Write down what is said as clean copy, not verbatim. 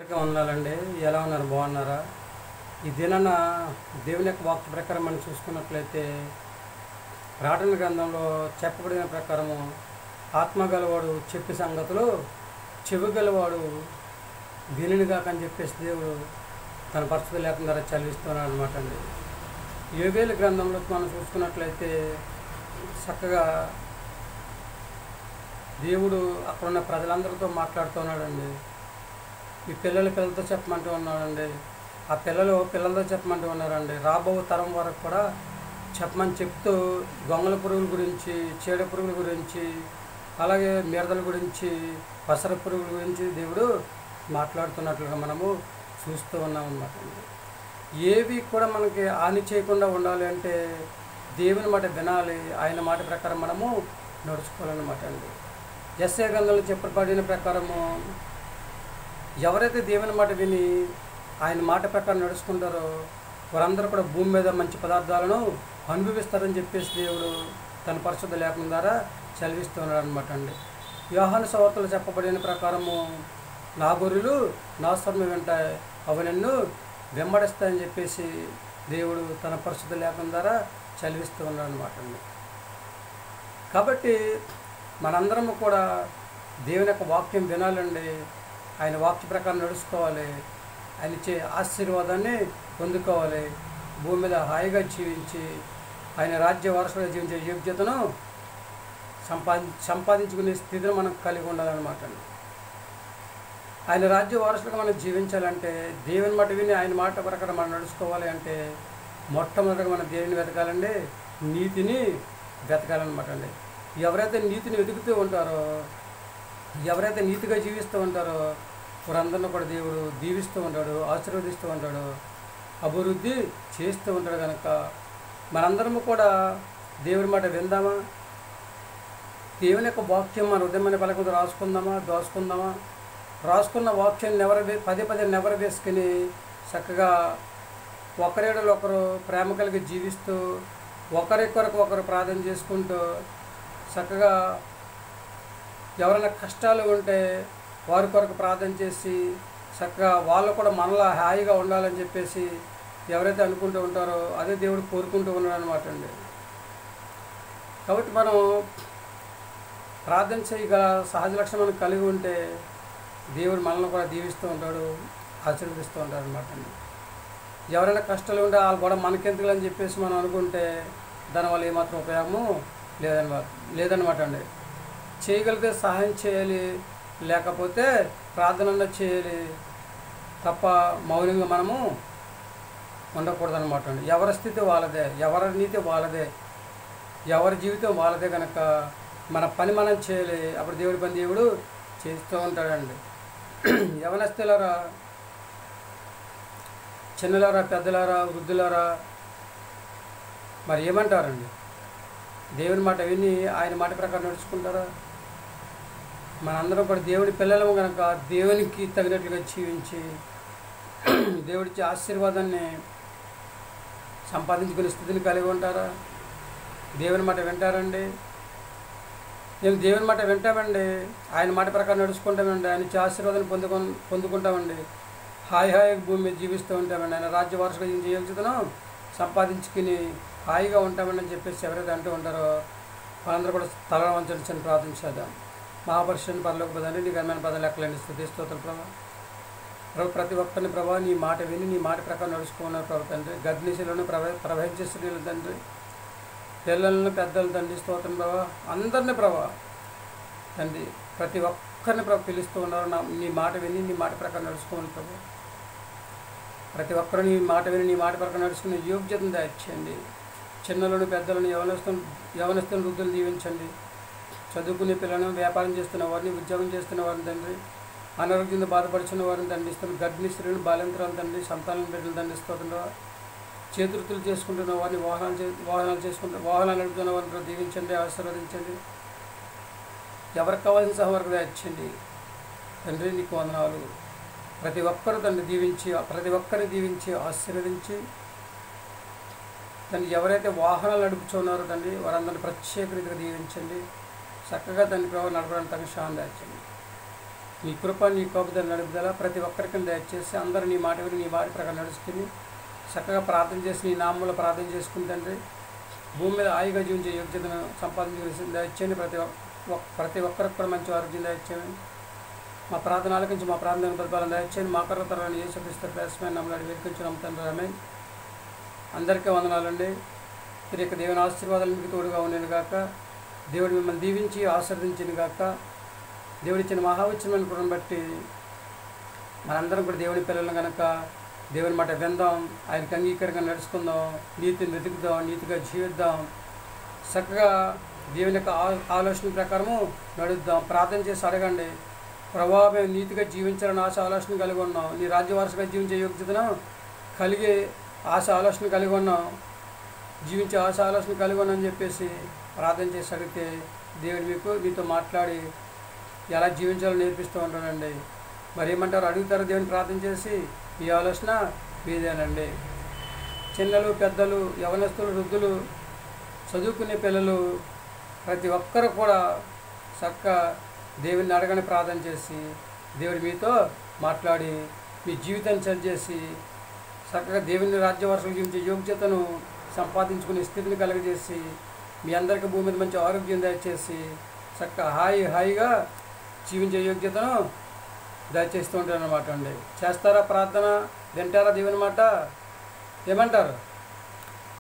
వందనాలండి. ఎలా ఉన్నారు? బాగున్నారా? ఈ దినాన దేవుని యొక్క వాక్య ప్రకారం మనం చూసుకున్నట్లయితే ప్రకటన గ్రంథంలో చెప్పబడిన ప్రకారము ఆత్మ గలవాడు చెప్పే సంగతులు చెవి గలవాడు వినుగాక అని చెప్పేసి దేవుడు తన పరిస్థితి లేకుండా చదివిస్తున్నాడు అనమాట అండి. యోవేలు గ్రంథంలో మనం చూసుకున్నట్లయితే చక్కగా దేవుడు అక్కడున్న ప్రజలందరితో మాట్లాడుతున్నాడండి. ఈ పిల్లలతో చెప్పమంటూ ఉన్నాడండి. ఆ పిల్లలతో చెప్పమంటూ ఉన్నారండి. రాబో తరం వరకు కూడా చెప్పమని చెప్తూ గొంగళ పురుగుల గురించి, చీడ పురుగుల గురించి, అలాగే మిడతల గురించి, పసర పురుగుల గురించి దేవుడు మాట్లాడుతున్నట్లుగా మనము చూస్తూ ఉన్నాం అన్నమాట అండి. ఏవి కూడా మనకి హాని చేయకుండా ఉండాలి అంటే దేవుని మాట వినాలి, ఆయన మాట ప్రకారం మనము నడుచుకోవాలన్నమాట అండి. యెషయా గ్రంథంలో చెప్పబడిన ప్రకారము ఎవరైతే దేవుని మాట విని ఆయన మాట ప్రకారం నడుచుకుంటారో వారందరూ కూడా భూమి మీద మంచి పదార్థాలను అనుభవిస్తారని చెప్పేసి దేవుడు తన పరిశుద్ధ లేఖనం ద్వారా చదివిస్తున్నాడు అనమాట అండి. యోహాను సువార్తలో చెప్పబడిన ప్రకారము నా గొర్రెలు నా స్వరం వింటాయి, అవి నన్ను వెంబడిస్తాయని చెప్పేసి దేవుడు తన పరిశుద్ధ లేఖనం ద్వారా చదివిస్తూ ఉన్నాడు అనమాట అండి. కాబట్టి మనందరము కూడా దేవుని యొక్క వాక్యం వినాలండి, ఆయన వాక్య ప్రకారం నడుచుకోవాలి, ఆయన ఇచ్చే ఆశీర్వాదాన్ని పొందుకోవాలి, భూమి మీద హాయిగా జీవించి ఆయన రాజ్య వారసుగా జీవించే యోగ్యతను సంపాదించుకునే స్థితిని మనం కలిగి ఉండాలన్నమాట అండి. ఆయన రాజ్య వారసులుగా మనం జీవించాలంటే దేవుని మాట విని ఆయన మాట ప్రకారం మనం నడుచుకోవాలి అంటే మొట్టమొదటిగా మనం దేవుని వెతకాలండి, నీతిని వెతకాలన్నమాట అండి. ఎవరైతే నీతిని వెతుకుతూ ఉంటారో, ఎవరైతే నీతిగా జీవిస్తూ ఉంటారో వారందరినీ కూడా దేవుడు దీవిస్తూ ఉంటాడు, ఆశీర్వదిస్తూ ఉంటాడు, అభివృద్ధి చేస్తూ ఉంటాడు. కనుక మనందరము కూడా దేవుని మాట విందామా, దేవుని యొక్క వాక్యం మన హృదయమైన పలకతో రాసుకుందామా, దోసుకుందామా, రాసుకున్న వాక్యాన్ని పదే నెవరు వేసుకుని చక్కగా ఒకరేడలు ఒకరు ప్రేమ కలిగి జీవిస్తూ ఒకరికొరకు ఒకరు ప్రార్థన చేసుకుంటూ చక్కగా ఎవరైనా కష్టాలు ఉంటే వారి కొరకు ప్రార్థన చేసి చక్కగా వాళ్ళు కూడా మనలా హాయిగా ఉండాలని చెప్పేసి ఎవరైతే అనుకుంటూ ఉంటారో అదే దేవుడు కోరుకుంటూ ఉన్నాడు అనమాట అండి. కాబట్టి మనం ప్రార్థన చేయగల సహజ లక్షణం కలిగి ఉంటే దేవుడు మనల్ని కూడా దీవిస్తూ ఉంటాడు, ఆశీర్వదిస్తూ ఉంటాడు అనమాట అండి. ఎవరైనా కష్టాలు ఉంటే వాళ్ళు కూడా మనకెందుకు అని చెప్పేసి మనం అనుకుంటే దానివల్ల ఏమాత్రం ఉపయోగము లేదనమాట అండి. చేయగలిగితే సహాయం చేయాలి, లేకపోతే ప్రార్థన చేయాలి తప్ప మౌనంగా మనము ఉండకూడదనమాట అండి. ఎవరి స్థితి వాళ్ళదే, ఎవరి నీతి వాళ్ళదే, ఎవరి జీవితం వాళ్ళదే. కనుక మన పని మనం చేయాలి, అప్పుడు దేవుడి పని దేవుడు చేస్తూ ఉంటాడండి. యవనస్తులారా, చిన్నలారా, పెద్దలారా, వృద్ధులారా, మరి ఏమంటారండి? దేవుని మాట విని ఆయన మాట ప్రకారం నడుచుకుంటారా? మనందరం కూడా దేవుడి పిల్లలము కనుక దేవునికి తగినట్లుగా జీవించి దేవుడిచ్చే ఆశీర్వాదాన్ని సంపాదించుకునే స్థితిని కలిగి ఉంటారా? దేవుని మాట వింటారండి? మేము దేవుని మాట వింటామండి, ఆయన మాట ప్రకారం నడుచుకుంటామండి, ఆయన ఇచ్చే ఆశీర్వాదాన్ని పొందుకుంటామండి, హాయిగా భూమి మీద జీవిస్తూ ఉంటామండి, ఆయన రాజ్య వారసుగా జీవించే యోగ్యతను సంపాదించుకుని హాయిగా ఉంటామని చెప్పేసి ఎవరైతే అంటూ ఉంటారో వాళ్ళందరూ కూడా తల వంచని ప్రార్థించేద్దాం. మహాపరిషుని పరలోక పదాన్ని నీ ఘనమైన పదాలు లెక్కలేండి స్తుతిస్తోత్రం ప్రభు. ప్రతి ఒక్కరిని ప్రభావ నీ మాట విని నీ మాట ప్రకారం నడుచుకున్నారు ప్రభు తండ్రి. గర్భిణీశలను ప్రవహించే స్త్రీలు తండ్రి, పిల్లలను పెద్దలు తండ్రి స్తోత్రం ప్రభావ, అందరినీ ప్రభావ తండ్రి, ప్రతి ఒక్కరిని ప్రభు పిలుస్తూ ఉన్నారు. నీ మాట విని నీ మాట ప్రకారం నడుచుకోవాలి ప్రభు. ప్రతి ఒక్కరు నీ మాట విని నీ మాట ప్రకారం నడుచుకునే యోగ్యతను దయచేయండి. చిన్నలను పెద్దలను యవనస్తులను వృద్ధులను దీవించండి. చదువుకునే పిల్లలను, వ్యాపారం చేస్తున్న వారిని, ఉద్యోగం చేస్తున్న వారిని తండ్రి, అనారోగ్యంతో బాధపడుచున్న వారిని దండిస్తున్న గర్భిణీ స్త్రీలను, బాల్యంతరాలు తండ్రి, సంతానం బిడ్డలు దండిస్తున్న చేతువృత్తులు చేసుకుంటున్న వారిని, వాహనాలు నడుపుతున్న వారిని దీవించండి, ఆశీర్వదించండి. ఎవరికి కావాల్సిన సహవరకు దయచేయండి తండ్రి. నీకు వందనాలు. ప్రతి ఒక్కరు తండ్రి ప్రతి ఒక్కరిని దీవించి ఆశీర్వదించి తండ్రి, ఎవరైతే వాహనాలు నడుపుతున్నారో తండ్రి వారందరినీ ప్రత్యేక రీతిగా దీవించండి. చక్కగా తండ్రి ప్రభావం నడపడానికి తగిన సాయం దయచేయండి. నీ కృప, నీ కాపుదల, నడుపుదల ప్రతి ఒక్కరికి దయచేసి అందరూ నీ మాట విని నీ మాట ప్రకారం నడుచుకుని చక్కగా ప్రార్థన చేసి నీ నామంలో ప్రార్థన చేసుకుని తండ్రి భూమి మీద హాయిగా జీవించే యోగ్యతను సంపాదించి దయచేయండి. ప్రతి ఒక్కరికి కూడా మంచి ఆరోగ్యం దయచేయండి. మా ప్రార్థన ఆలకించి మా ప్రార్థన ప్రతిఫలం దయచేయండి. మా కర్ర తరాన్ని యేసుక్రీస్తు ప్రవేశమైన నమ్మలాడి వేడుకొంచి నమ్ముతాను. ఆమేన్. అందరికీ వందనాలండి. మీరు యొక్క దేవుని ఆశీర్వాదాలు మీకు తోడుగా ఉండేను గాక. దేవుడు మిమ్మల్ని దీవించి ఆశీర్వదించిన గాక. దేవుడిచ్చిన మహాఉచ్చమైన కృపను బట్టి మనందరం కూడా దేవుని పిల్లలు కనుక దేవుని మాట విందాం, ఆయనకి అంగీకారంగా నడుచుకుందాం, నీతిని వెతుకుదాం, నీతిగా జీవిద్దాం, చక్కగా దేవుని యొక్క ఆలోచన ప్రకారము నడుద్దాం. ప్రార్థన చేసి అడగండి, ప్రభువా మేము నీతిగా జీవించాలని ఆలోచన కలిగి ఉన్నాం, నీ రాజ్యవారసుగా జీవించే యోగ్యతను కలిగి ఆలోచన కలిగి ఉన్నాం, జీవించే ఆలోచన కలిగి ఉన్నాం అని చెప్పేసి ప్రార్థన చేసి అడిగితే దేవుడు మీతో మాట్లాడి ఎలా జీవించాలో నేర్పిస్తూ ఉంటానండి. మరి ఏమంటారు? అడుగుతారు దేవుని ప్రార్థన చేసి. ఈ ఆలోచన మీదేనండి. చిన్నలు, పెద్దలు, యవనస్తులు, వృద్ధులు, చదువుకునే పిల్లలు ప్రతి ఒక్కరు కూడా చక్కగా దేవుని అడగని ప్రార్థన చేసి దేవుడు మీతో మాట్లాడి మీ జీవితాన్ని సరిచేసి చక్కగా దేవుని రాజ్యవారసులు జీవించే యోగ్యతను సంపాదించుకునే స్థితిని కలుగజేసి మీ అందరికీ భూమి మీద మంచి ఆరోగ్యం దయచేసి చక్కగా హాయిగా జీవించే యోగ్యతను దయచేస్తూ ఉంటారు అన్నమాట అండి. చేస్తారా ప్రార్థన? వింటారా దేవుని మాట? ఏమంటారు?